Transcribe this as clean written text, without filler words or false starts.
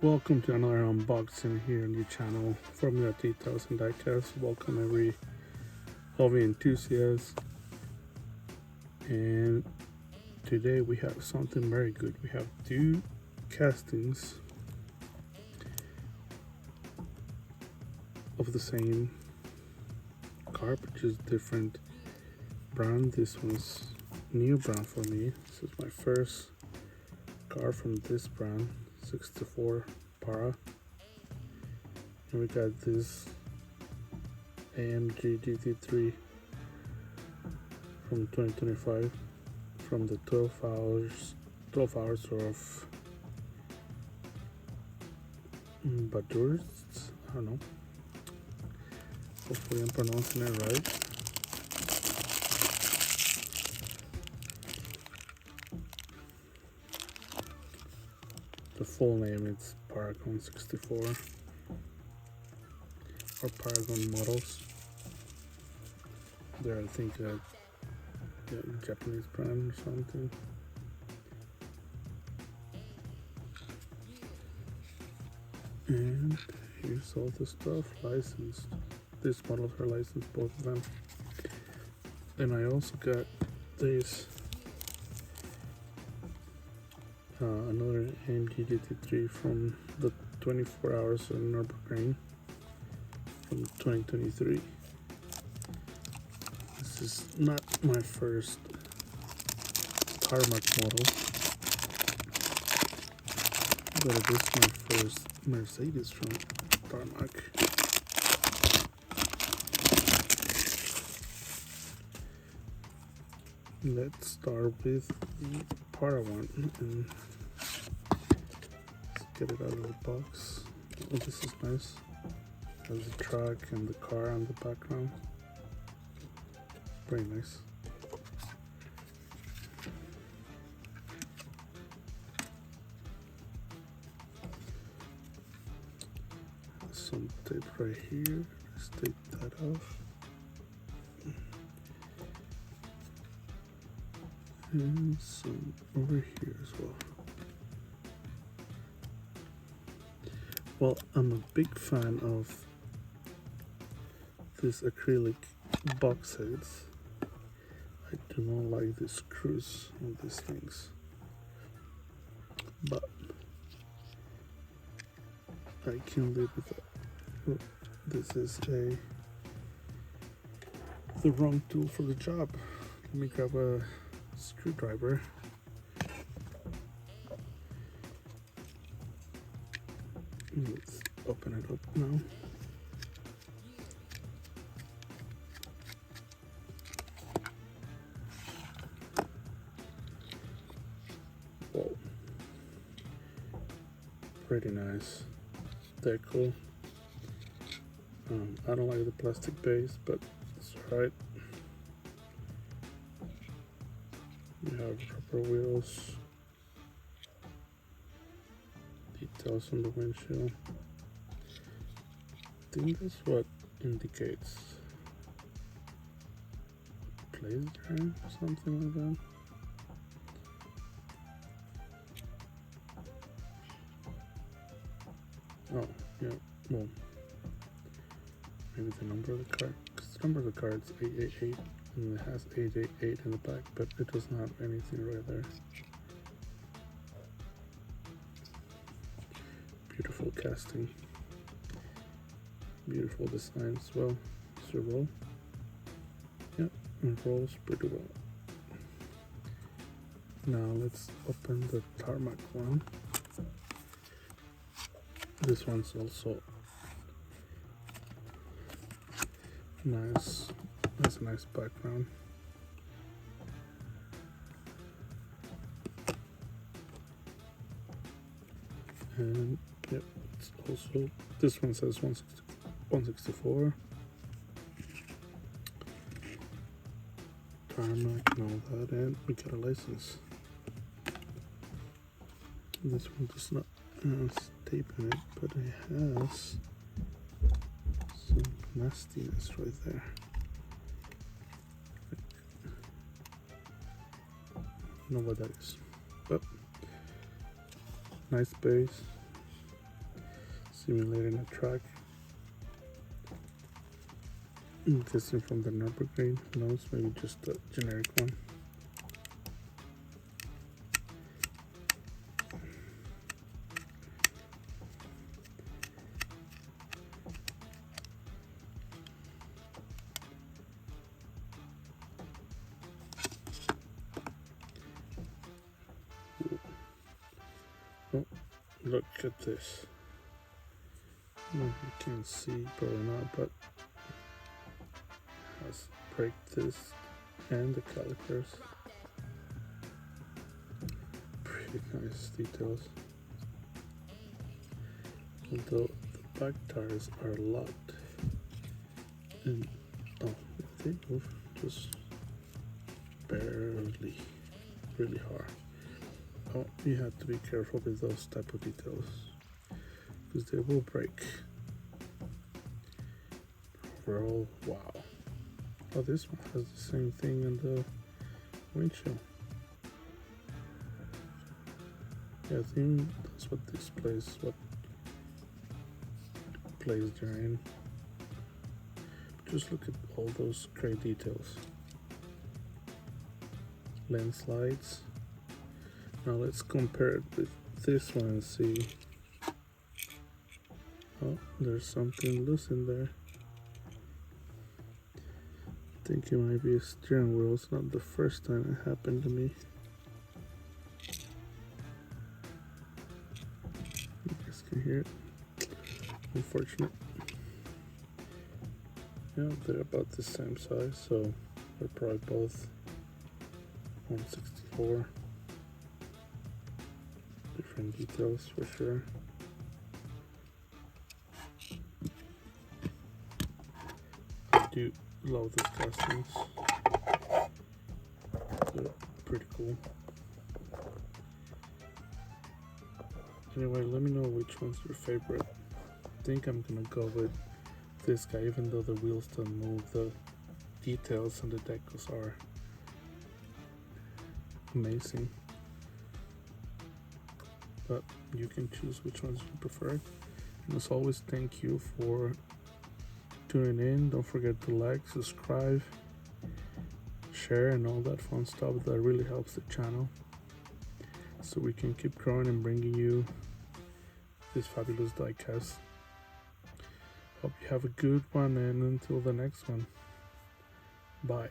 Welcome to another unboxing here on the channel from the 3000 Diecast. Welcome every hobby enthusiast. And today we have something very good. We have two castings of the same car, but just different brand. This one's new brand for me. This is my first car from this brand, 64 Para. And we got this AMG GT3 from 2025 from the 12 hours of Badurs. I don't know. Hopefully I'm pronouncing it right. The full name is Paragon 64 or Paragon models. They're, I think, a Japanese brand or something. And here's all the stuff licensed. These models are licensed, both of them. Then I also got this another AMG GT3 from the 24 hours of Nürburgring from 2023. This is not my first Tarmac model, but it is my first Mercedes from Tarmac. Let's start with the Paragon and let's get it out of the box. Oh, this is nice. There's the truck and the car on the background. Very nice. Some tape right here. Let's take that off. And some over here as well. Well, I'm a big fan of this acrylic box heads. I do not like the screws on these things, but I can live with it. Oh, this is the wrong tool for the job. Let me grab a screwdriver. Let's open it up now. Whoa. Pretty nice. They're cool. I don't like the plastic base, but it's alright. You have rubber wheels, details on the windshield. I think that's what indicates place there or something like that. Oh, yeah, well, maybe the number of the card, because the number of the card is 888 and it has 888 in the back, but it doesn't have anything right there. Beautiful casting, beautiful design as well. It's a roll. Yep, it rolls pretty well. Now let's open the Tarmac one. This one's also nice. Has a nice background. And yep, it's also, this one says 164. Tarmac and all that, and we got a license. This one does not has tape in it, but it has some nastiness right there. I don't know what that is, but nice base, simulating a track. I'm guessing from the Nürburgring nose, maybe just a generic one. Oh, look at this. I don't know if you can see, probably not, but has brake disc and the calipers. Pretty nice details. Although the back tires are locked, and oh, if they move just barely, really hard. Oh, you have to be careful with those type of details because they will break. Overall, wow. Oh, this one has the same thing in the windshield. Yeah, I think that's what displays what place they're in. Just look at all those great details. Lens slides. Now let's compare it with this one and see. Oh, there's something loose in there. I think it might be a steering wheel. It's not the first time it happened to me. You guys can hear it. Unfortunate. Yeah, they're about the same size, so they're probably both 164. Different details for sure. I do love those castings. They're pretty cool. Anyway, let me know which one's your favorite. I think I'm gonna go with this guy, even though the wheels don't move. The details and the decals are amazing. But you can choose which ones you prefer. And as always, thank you for tuning in. Don't forget to like, subscribe, share, and all that fun stuff. That really helps the channel, so we can keep growing and bringing you this fabulous diecast. Hope you have a good one, and until the next one, bye.